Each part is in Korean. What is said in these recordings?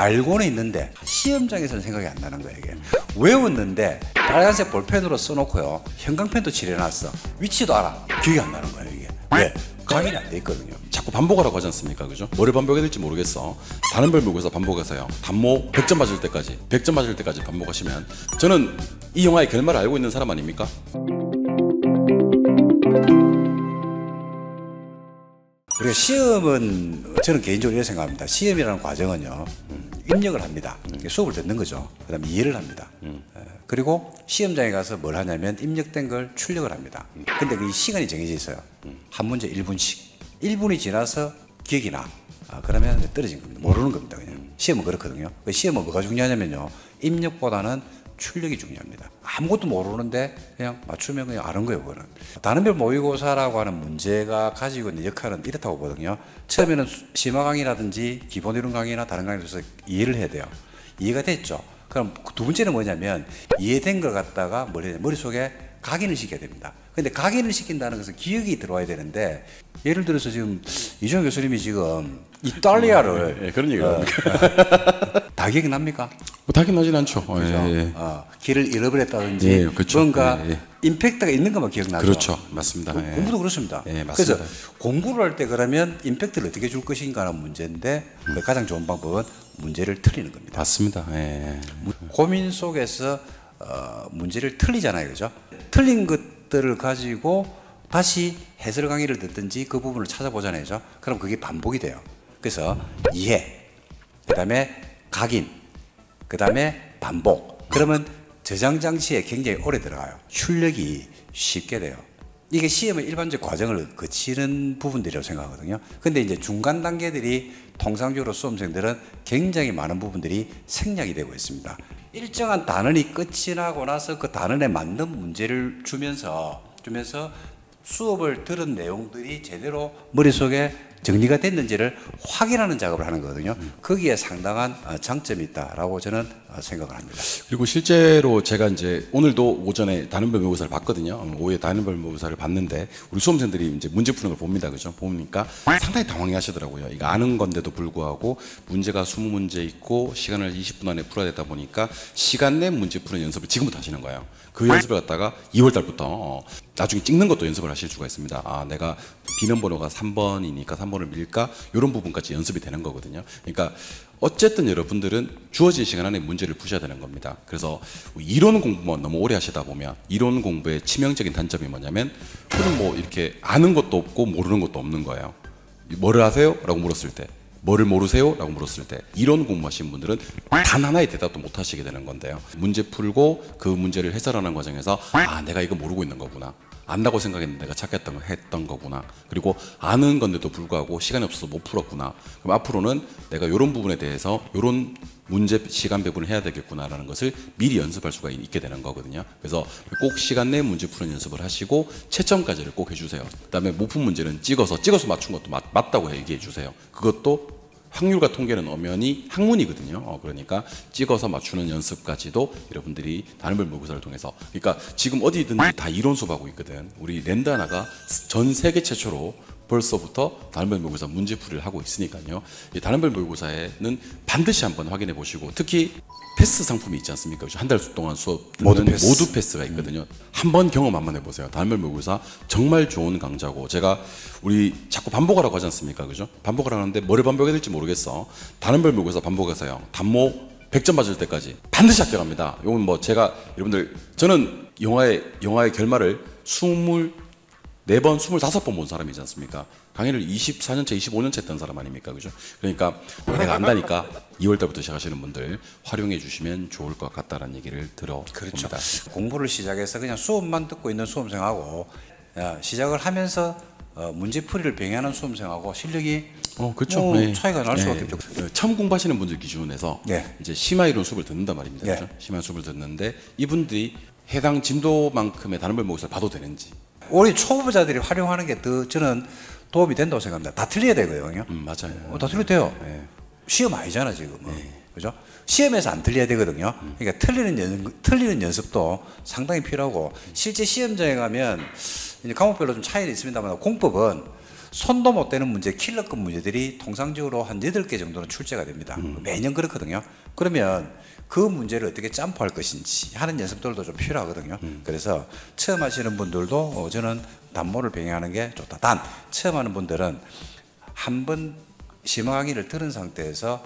알고는 있는데 시험장에서는 생각이 안 나는 거예요. 이게 외웠는데 빨간색 볼펜으로 써놓고요, 형광펜도 칠해놨어, 위치도 알아, 기억이 안 나는 거예요. 이게 왜? 각인이 안 돼 있거든요. 자꾸 반복하라고 하지 않습니까? 그죠? 뭐를 반복해야 될지 모르겠어. 단음별 모의고사 반복해서요, 단모 100점 맞을 때까지, 100점 맞을 때까지 반복하시면 저는 이 영화의 결말을 알고 있는 사람 아닙니까? 그리고 시험은 저는 개인적으로 이렇게 생각합니다. 시험이라는 과정은요, 입력을 합니다. 수업을 듣는 거죠. 그 다음에 이해를 합니다. 그리고 시험장에 가서 뭘 하냐면 입력된 걸 출력을 합니다. 근데 그 시간이 정해져 있어요. 한 문제 1분씩. 1분이 지나서 기억이 나. 그러면 떨어진 겁니다. 모르는 겁니다. 그냥. 시험은 그렇거든요. 시험은 뭐가 중요하냐면요, 입력보다는 출력이 중요합니다. 아무것도 모르는데 그냥 맞추면 그냥 아는 거예요. 그거는 단음별 모의고사라고 하는 문제가 가지고 있는 역할은 이렇다고 보거든요. 처음에는 심화 강의라든지 기본 이론 강의나 다른 강의에서 이해를 해야 돼요. 이해가 됐죠? 그럼 두 번째는 뭐냐면 이해된 걸 갖다가 머릿속에 각인을 시켜야 됩니다. 근데 각인을 시킨다는 것은 기억이 들어와야 되는데, 예를 들어서 지금 이종현 교수님이 지금 이탈리아를 그런 얘기를 다 기억이 납니까? 뭐 당연하진 않죠. 그렇죠? 길을 잃어버렸다든지 그렇죠. 뭔가 임팩트가 있는 것만 기억나죠. 그렇죠. 맞습니다. 공부도 그렇습니다. 맞습니다. 그래서 공부를 할 때 그러면 임팩트를 어떻게 줄 것인가 하는 문제인데 가장 좋은 방법은 문제를 틀리는 겁니다. 맞습니다. 고민 속에서 문제를 틀리잖아요. 그죠? 틀린 것들을 가지고 다시 해설 강의를 듣든지 그 부분을 찾아보잖아요. 그죠? 그럼 그게 반복이 돼요. 그래서 이해, 그 다음에 각인, 그 다음에 반복. 그러면 저장 장치에 굉장히 오래 들어가요. 출력이 쉽게 돼요. 이게 시험의 일반적 과정을 거치는 부분들이라고 생각하거든요. 근데 이제 중간 단계들이 통상적으로 수험생들은 굉장히 많은 부분들이 생략이 되고 있습니다. 일정한 단원이 끝이 나고 나서 그 단원에 맞는 문제를 주면서 수업을 들은 내용들이 제대로 머릿속에 정리가 됐는지를 확인하는 작업을 하는 거거든요. 거기에 상당한 장점이 있다라고 저는 생각을 합니다. 그리고 실제로 제가 이제 오늘도 오전에 단음별 모의고사를 봤거든요. 오후에 단음별 모의고사를 봤는데 우리 수험생들이 이제 문제 푸는 걸 봅니다. 그죠? 보니까 상당히 당황해 하시더라고요. 이거 아는 건데도 불구하고 문제가 20문제 있고 시간을 20분 안에 풀어야 되다 보니까 시간 내 문제 푸는 연습을 지금부터 하시는 거예요. 그 연습을 갖다가 2월 달부터 나중에 찍는 것도 연습을 하실 수가 있습니다. 내가 비는 번호가 3번이니까 3번을 밀까? 이런 부분까지 연습이 되는 거거든요. 그러니까 어쨌든 여러분들은 주어진 시간 안에 문제를 푸셔야 되는 겁니다. 그래서 이론 공부만 너무 오래 하시다 보면 이론 공부의 치명적인 단점이 뭐냐면 그럼 뭐 이렇게 아는 것도 없고 모르는 것도 없는 거예요. 뭐를 아세요? 라고 물었을 때, 뭐를 모르세요? 라고 물었을 때 이론 공부하신 분들은 단 하나의 대답도 못 하시게 되는 건데요. 문제 풀고 그 문제를 해설하는 과정에서 내가 이거 모르고 있는 거구나, 안다고 생각했는데 내가 착했던 거구나, 그리고 아는 건데도 불구하고 시간이 없어서 못 풀었구나, 그럼 앞으로는 내가 이런 부분에 대해서 이런 문제 시간 배분을 해야 되겠구나라는 것을 미리 연습할 수가 있게 되는 거거든요. 그래서 꼭 시간 내에 문제 푸는 연습을 하시고 채점까지를 꼭 해주세요. 그 다음에 못 푼 문제는 찍어서 맞춘 것도 맞다고 얘기해 주세요. 그것도 확률과 통계는 엄연히 학문이거든요. 그러니까 찍어서 맞추는 연습까지도 여러분들이 단음별 모의고사를 통해서, 그러니까 지금 어디든지 다 이론 수업하고 있거든. 우리 랜드하나가 전 세계 최초로 벌써부터 단음별 모의고사 문제풀이를 하고 있으니까요. 이 단음별 모의고사에는 반드시 한번 확인해 보시고, 특히 패스 상품이 있지 않습니까? 한 달 동안 수업 모두 패스가 있거든요. 한번 경험 한번 해보세요. 단음별 모의고사 정말 좋은 강좌고, 제가 우리 자꾸 반복하라고 하지 않습니까? 그죠? 반복을 하는데 뭐를 반복해야 될지 모르겠어. 단음별 모의고사 반복해서요, 단모 100점 맞을 때까지 반드시 합격합니다. 이건 뭐 제가 여러분들, 저는 영화의 결말을 24번, 25번 본 사람이지 않습니까? 강의를 24년째, 25년째 했던 사람 아닙니까? 그죠? 그러니까 내가 안다니까 2월 달부터 시작하시는 분들 활용해 주시면 좋을 것 같다라는 얘기를 들어봅니다. 그렇죠. 공부를 시작해서 그냥 수업만 듣고 있는 수험생하고 시작을 하면서 문제풀이를 병행하는 수험생하고 실력이 그렇죠. 차이가 날 수밖에 없죠. 처음 공부하시는 분들 기준에서 이제 심화 이론 수업을 듣는단 말입니다. 그렇죠? 심화 수업을 듣는데 이분들이 해당 진도만큼의 단음별 모의고사를 봐도 되는지, 우리 초보자들이 활용하는 게 더 저는 도움이 된다고 생각합니다. 다 틀려야 되거든요. 맞아요. 다 틀려도 돼요. 시험 아니잖아 지금. 그죠? 시험에서 안 틀려야 되거든요. 그러니까 틀리는 연습도 상당히 필요하고, 실제 시험장에 가면 이제 과목별로 좀 차이는 있습니다만 공법은 손도 못 대는 문제, 킬러급 문제들이 통상적으로 한 8개 정도는 출제가 됩니다. 매년 그렇거든요. 그러면 그 문제를 어떻게 점프할 것인지 하는 연습들도 좀 필요하거든요. 그래서 처음 하시는 분들도 저는 단모를 병행하는 게 좋다. 단 처음 하는 분들은 한 번 심화 강의를 들은 상태에서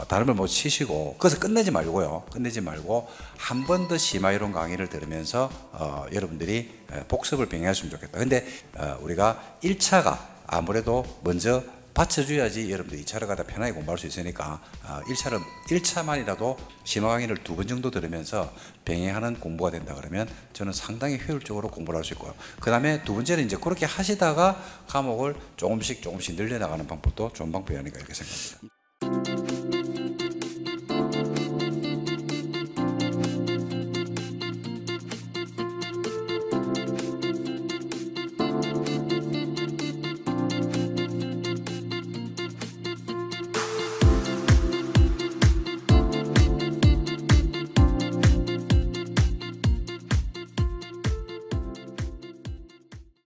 다른 걸 못 치시고 거기서 끝내지 말고요. 끝내지 말고 한 번 더 심화 이론 강의를 들으면서 여러분들이 복습을 병행하시면 좋겠다. 근데 우리가 1차가 아무래도 먼저 받쳐줘야지 여러분들이 2차를 가다 편하게 공부할 수 있으니까 1차만이라도 심화 강의를 2번 정도 들으면서 병행하는 공부가 된다 그러면 저는 상당히 효율적으로 공부를 할 수 있고요. 그 다음에 두 번째는 이제 그렇게 하시다가 과목을 조금씩 늘려나가는 방법도 좋은 방법이 아닐까 이렇게 생각합니다.